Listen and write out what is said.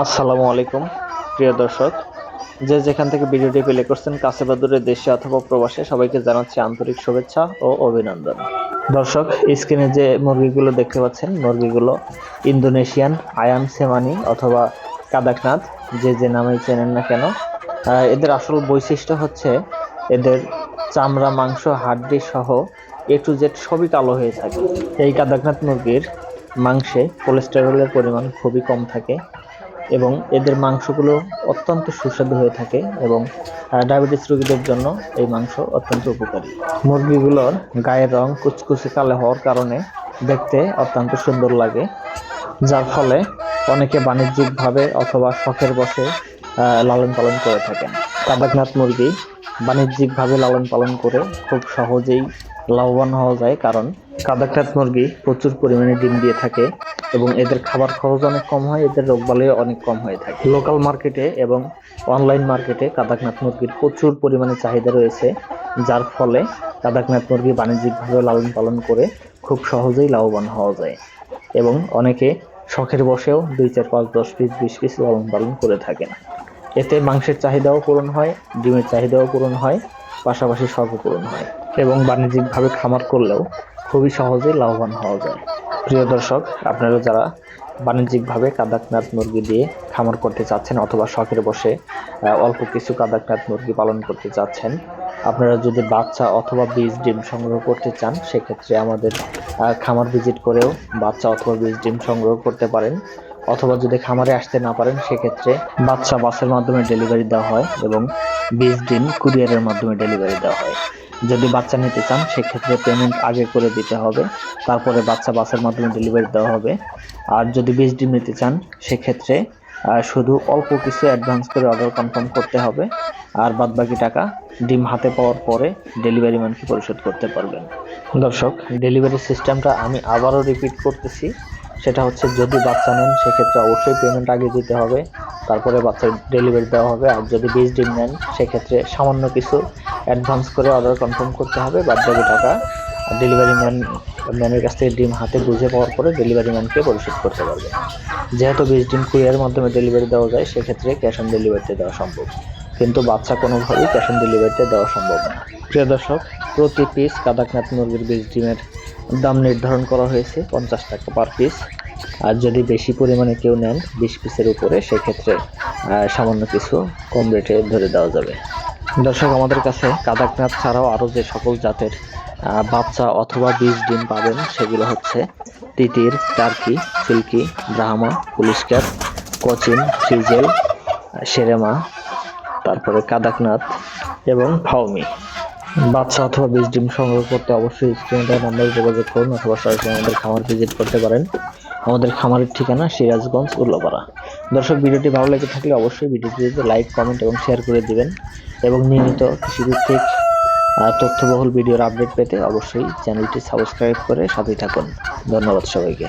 আসসালামু আলাইকুম প্রিয় দর্শক, যে যেখান থেকে ভিডিওটি প্লে করছেন, কাছে বা দূরে, দেশে অথবা প্রবাসে, সবাইকে জানাচ্ছি আন্তরিক শুভেচ্ছা ও অভিনন্দন। দর্শক, স্ক্রিনে যে মুরগিগুলো দেখতে পাচ্ছেন, মুরগিগুলো ইন্দোনেশিয়ান আয়াম সেমানি অথবা কাদাকনাথ, যে যে নামে চেনেন না কেন। এদের আসল বৈশিষ্ট্য হচ্ছে এদের চামড়া, মাংস, হাড্ডি সহ এ টু জেড সবই কালো হয়ে থাকে। এই কাদাকনাথ মুরগির মাংসে কোলেস্টেরলের পরিমাণ খুবই কম থাকে এবং এদের মাংসগুলো অত্যন্ত সুস্বাদু হয়ে থাকে এবং ডায়াবেটিস রোগীদের জন্য এই মাংস অত্যন্ত উপকারী। মুরগিগুলোর গায়ের রং কুচকুচে কালো হওয়ার কারণে দেখতে অত্যন্ত সুন্দর লাগে, যার ফলে অনেকে বাণিজ্যিকভাবে অথবা শখের বশে লালন পালন করে থাকেন। কাদাকনাথ মুরগি বাণিজ্যিকভাবে লালন পালন করে খুব সহজেই লাভবান হওয়া যায়, কারণ কাদাকনাথ মুরগি প্রচুর পরিমাণে ডিম দিয়ে থাকে এবং এদের খাবার খরচ অনেক কম হয়, এদের রোগবালাই অনেক কম হয়ে থাকে। লোকাল মার্কেটে এবং অনলাইন মার্কেটে কাদাকনাথ মুরগির প্রচুর পরিমাণে চাহিদা রয়েছে, যার ফলে কাদাকনাথ মুরগি বাণিজ্যিকভাবে লালন পালন করে খুব সহজেই লাভবান হওয়া যায় এবং অনেকে শখের বশেও 2, 4, 5, 10 পিস 20 পিস লালন পালন করে থাকেন। এতে মাংসের চাহিদাও পূরণ হয়, ডিমের চাহিদাও পূরণ হয়, পাশাপাশি শখও পূরণ হয় এবং বাণিজ্যিকভাবে খামার করলেও খুবই সহজে লাভবান হওয়া যায়। প্রিয় দর্শক, আপনারা যারা বাণিজ্যিকভাবে কাদাকনাথ মুরগি দিয়ে খামার করতে চাচ্ছেন অথবা শখের বশে অল্প কিছু কাদাকনাথ মুরগি পালন করতে চাচ্ছেন, আপনারা যদি বাচ্চা অথবা বীজ ডিম সংগ্রহ করতে চান, সেক্ষেত্রে আমাদের খামার ভিজিট করেও বাচ্চা অথবা বীজ ডিম সংগ্রহ করতে পারেন। অথবা যদি খামারে আসতে না পারেন, সেক্ষেত্রে বাচ্চা বাসের মাধ্যমে ডেলিভারি দেওয়া হয় এবং বীজ ডিম কুরিয়ারের মাধ্যমে ডেলিভারি দেওয়া হয়। যদি বাচ্চা নিতে চান, সেক্ষেত্রে পেমেন্ট আগে করে দিতে হবে, তারপরে বাচ্চা বাসের মাধ্যমে ডেলিভারি দেওয়া হবে। আর যদি বীজ ডিম নিতে চান, সেক্ষেত্রে শুধু অল্প কিছু অ্যাডভান্স করে অর্ডার কনফার্ম করতে হবে, আর বাদবাকি টাকা ডিম হাতে পাওয়ার পরে ডেলিভারি ম্যানকে পরিশোধ করতে পারবেন। দর্শক, ডেলিভারি সিস্টেমটা আমি আবারও রিপিট করতেছি, সেটা হচ্ছে যদি বাচ্চা নেন, সেক্ষেত্রে অবশ্যই পেমেন্ট আগে দিতে হবে, তারপরে বাচ্চার ডেলিভারি দেওয়া হবে। আর যদি বীজ ডিম নেন, সেক্ষেত্রে সামান্য কিছু অ্যাডভান্স করে অর্ডার কনফার্ম করতে হবে, বাদবাকি টাকা ডেলিভারি ম্যানের কাছ থেকে ডিম হাতে বুঝে পাওয়ার পরে ডেলিভারি ম্যানকে পরিশোধ করতে পারবে। যেহেতু বীজ ডিম কুরিয়ারের মাধ্যমে ডেলিভারি দেওয়া যায়, সেক্ষেত্রে ক্যাশ অন ডেলিভারিতে দেওয়া সম্ভব, কিন্তু বাচ্চা কোনোভাবেই ক্যাশ অন ডেলিভারিতে দেওয়া সম্ভব না। প্রিয় দর্শক, প্রতি পিস কাদাকনাথ মুরগির বীজ ডিমের দাম নির্ধারণ করা হয়েছে 50 টাকা পার পিস। আর যদি বেশি পরিমাণে কেউ নেন 20 পিসের উপরে, সেক্ষেত্রে সামান্য কিছু কম রেটে ধরে দেওয়া যাবে। দর্শক, আমাদের কাছে কাদাকনাথ ছাড়াও আরও যে সকল জাতের বাচ্চা অথবা বীজ ডিম পাবেন, সেগুলো হচ্ছে তিতির, turkey, silkie, Brahma, police cap, Cochin, frizzle, Serama, তারপরে কাদাকনাথ এবং ফাউমি। বাচ্চা অথবা বীজ ডিম সংগ্রহ করতে অবশ্যই স্ক্রিনে দেওয়া নম্বরে যোগাযোগ করুন অথবা সরাসরি আমাদের খামার ভিজিট করতে পারেন। আমাদের খামারের ঠিকানা সিরাজগঞ্জ, উল্লাপাড়া। দর্শক, ভিডিওটি ভালো লেগে থাকলে অবশ্যই ভিডিওটিতে লাইক, কমেন্ট এবং শেয়ার করে দিবেন এবং নিয়মিত কৃষিভিত্তিক তথ্যবহুল ভিডিওর আপডেট পেতে অবশ্যই চ্যানেলটি সাবস্ক্রাইব করে সাথেই থাকুন। ধন্যবাদ সবাইকে।